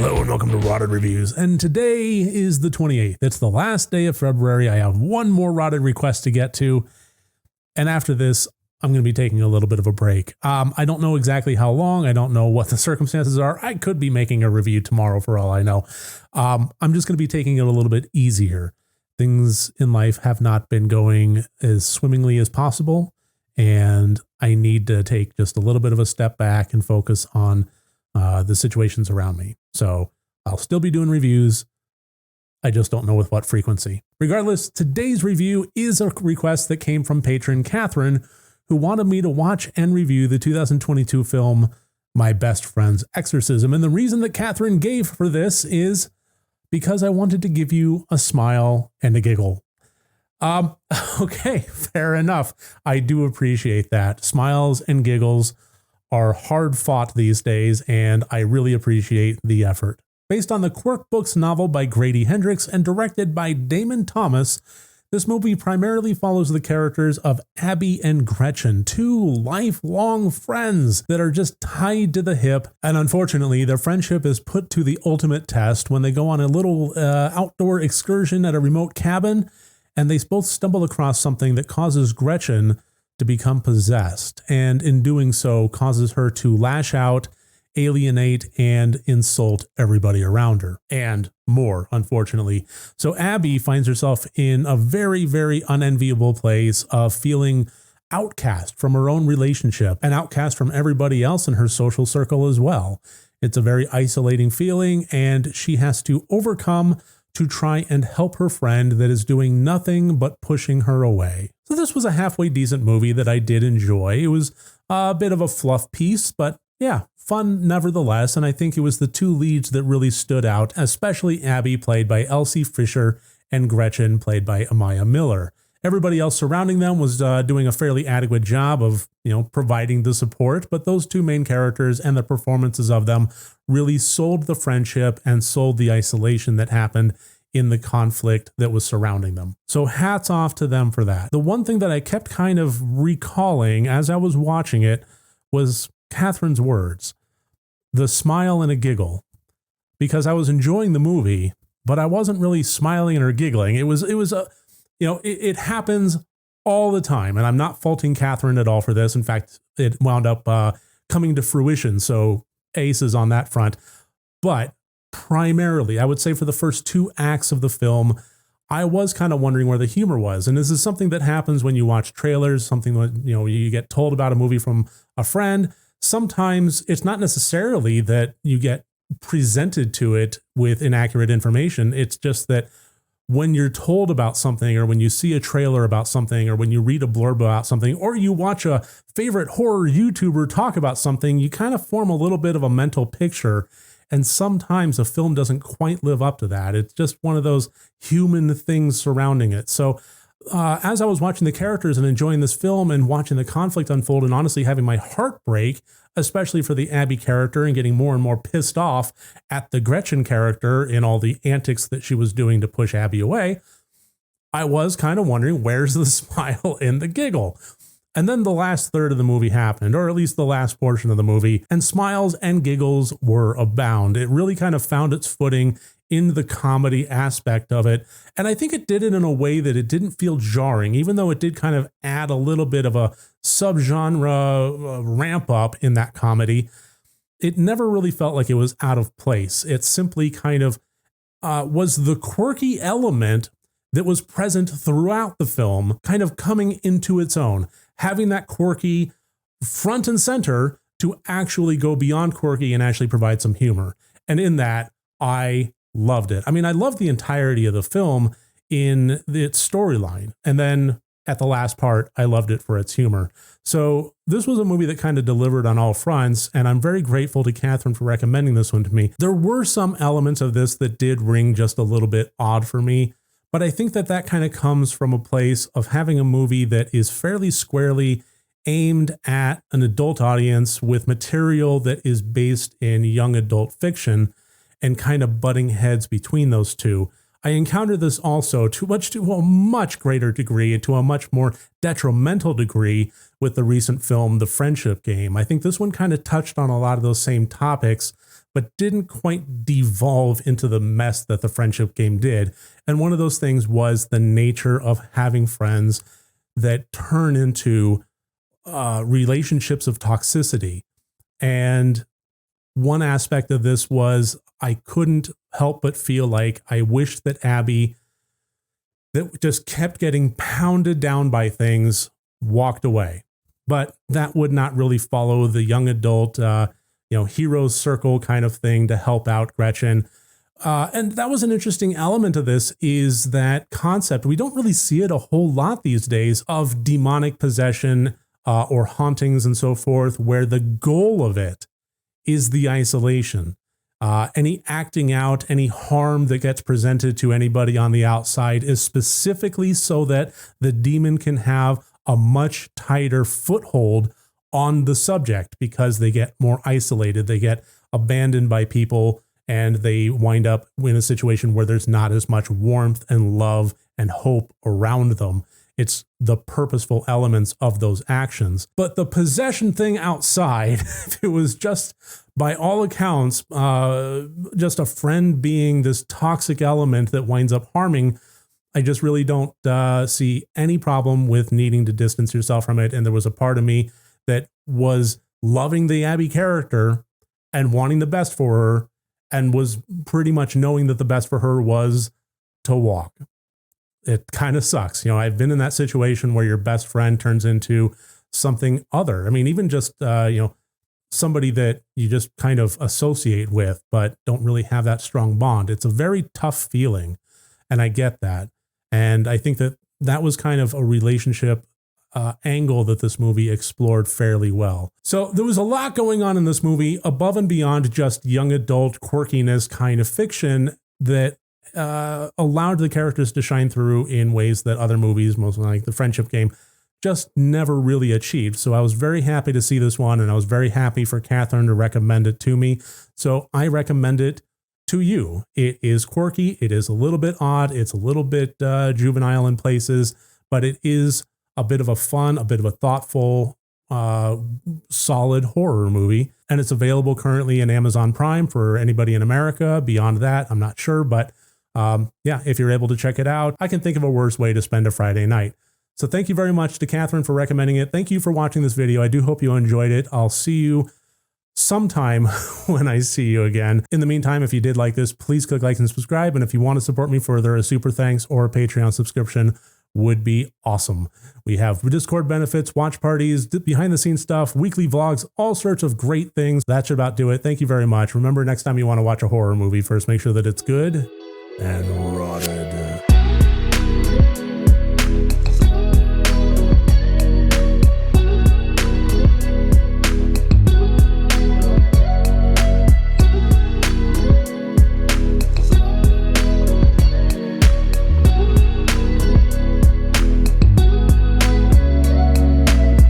Hello and welcome to Rotted Reviews, and today is the 28th. It's the last day of February. I have one more Rotted request to get to, and after this, I'm going to be taking a little bit of a break. I don't know exactly how long. I don't know what the circumstances are. I could be making a review tomorrow for all I know. I'm just going to be taking it a little bit easier. Things in life have not been going as swimmingly as possible, and I need to take just a little bit of a step back and focus on the situations around me. So I'll still be doing reviews. I just don't know with what frequency. Regardless, today's review is a request that came from patron Catherine, who wanted me to watch and review the 2022 film, My Best Friend's Exorcism. And the reason that Catherine gave for this is because I wanted to give you a smile and a giggle. Okay, fair enough. I do appreciate that. Smiles and giggles are hard fought these days, and I really appreciate the effort. Based on the Quirk Books novel by Grady Hendrix and directed by Damon Thomas, this movie primarily follows the characters of Abby and Gretchen, two lifelong friends that are just tied to the hip, and unfortunately, their friendship is put to the ultimate test when they go on a little outdoor excursion at a remote cabin, and they both stumble across something that causes Gretchen to become possessed, and in doing so causes her to lash out, alienate, and insult everybody around her, and more, unfortunately. So Abby finds herself in a very, very unenviable place of feeling outcast from her own relationship and outcast from everybody else in her social circle as well. It's a very isolating feeling, and she has to overcome to try and help her friend that is doing nothing but pushing her away. So this was a halfway decent movie that I did enjoy. It was a bit of a fluff piece, but yeah, fun nevertheless. And I think it was the two leads that really stood out, especially Abby, played by Elsie Fisher, and Gretchen, played by Amaya Miller. Everybody else surrounding them was doing a fairly adequate job of, providing the support, but those two main characters and the performances of them really sold the friendship and sold the isolation that happened in the conflict that was surrounding them. So hats off to them for that. The one thing that I kept kind of recalling as I was watching it was Catherine's words, the smile and a giggle, because I was enjoying the movie, but I wasn't really smiling or giggling. It happens all the time, and I'm not faulting Catherine at all for this. In fact, it wound up coming to fruition, so aces on that front. But primarily, I would say for the first two acts of the film, I was kind of wondering where the humor was. And this is something that happens when you watch trailers, something that, you get told about a movie from a friend. Sometimes it's not necessarily that you get presented to it with inaccurate information. It's just that when you're told about something, or when you see a trailer about something, or when you read a blurb about something, or you watch a favorite horror YouTuber talk about something, you kind of form a little bit of a mental picture. And sometimes a film doesn't quite live up to that. It's just one of those human things surrounding it. So as I was watching the characters and enjoying this film and watching the conflict unfold, and honestly having my heart break, especially for the Abby character, and getting more and more pissed off at the Gretchen character in all the antics that she was doing to push Abby away, I was kind of wondering, where's the smile and the giggle? And then the last third of the movie happened, or at least the last portion of the movie, and smiles and giggles were abound. It really kind of found its footing in the comedy aspect of it. And I think it did it in a way that it didn't feel jarring, even though it did kind of add a little bit of a subgenre ramp up in that comedy. It never really felt like it was out of place. It simply kind of was the quirky element that was present throughout the film, kind of coming into its own, having that quirky front and center to actually go beyond quirky and actually provide some humor. And in that, I loved it. I mean, I loved the entirety of the film in its storyline. And then at the last part, I loved it for its humor. So this was a movie that kind of delivered on all fronts, and I'm very grateful to Catherine for recommending this one to me. There were some elements of this that did ring just a little bit odd for me, but I think that kind of comes from a place of having a movie that is fairly squarely aimed at an adult audience with material that is based in young adult fiction, and kind of butting heads between those two. I encountered this also to a much greater degree and to a much more detrimental degree with the recent film, The Friendship Game. I think this one kind of touched on a lot of those same topics, but didn't quite devolve into the mess that the friendship game did. And one of those things was the nature of having friends that turn into relationships of toxicity. And one aspect of this was I couldn't help but feel like I wish that Abby, that just kept getting pounded down by things, walked away. But that would not really follow the young adult, heroes circle kind of thing to help out Gretchen. And that was an interesting element of this, is that concept. We don't really see it a whole lot these days, of demonic possession or hauntings and so forth, where the goal of it is the isolation. Any acting out, any harm that gets presented to anybody on the outside is specifically so that the demon can have a much tighter foothold on the subject, because they get more isolated, they get abandoned by people, and they wind up in a situation where there's not as much warmth and love and hope around them. It's the purposeful elements of those actions. But the possession thing outside, it was just, by all accounts, just a friend being this toxic element that winds up harming, I just really don't see any problem with needing to distance yourself from it. And there was a part of me that was loving the Abby character and wanting the best for her, and was pretty much knowing that the best for her was to walk. It kind of sucks. I've been in that situation where your best friend turns into something other. I mean, even just, somebody that you just kind of associate with, but don't really have that strong bond. It's a very tough feeling. And I get that. And I think that that was kind of a relationship angle that this movie explored fairly well. So there was a lot going on in this movie above and beyond just young adult quirkiness kind of fiction that allowed the characters to shine through in ways that other movies, mostly like The Friendship Game, just never really achieved. So I was very happy to see this one, and I was very happy for Catherine to recommend it to me. So I recommend it to you. It is quirky. It is a little bit odd. It's a little bit juvenile in places, but it is a bit of a fun, a bit of a thoughtful, solid horror movie. And it's available currently in Amazon Prime for anybody in America. Beyond that, I'm not sure, but if you're able to check it out, I can think of a worse way to spend a Friday night. So thank you very much to Catherine for recommending it. Thank you for watching this video. I do hope you enjoyed it. I'll see you sometime when I see you again. In the meantime, if you did like this, please click like and subscribe. And if you want to support me further, a super thanks or a Patreon subscription would be awesome. We have Discord benefits, watch parties, behind the scenes stuff, weekly vlogs, all sorts of great things. That should about do it. Thank you very much. Remember, next time you want to watch a horror movie, first make sure that it's good and rotted.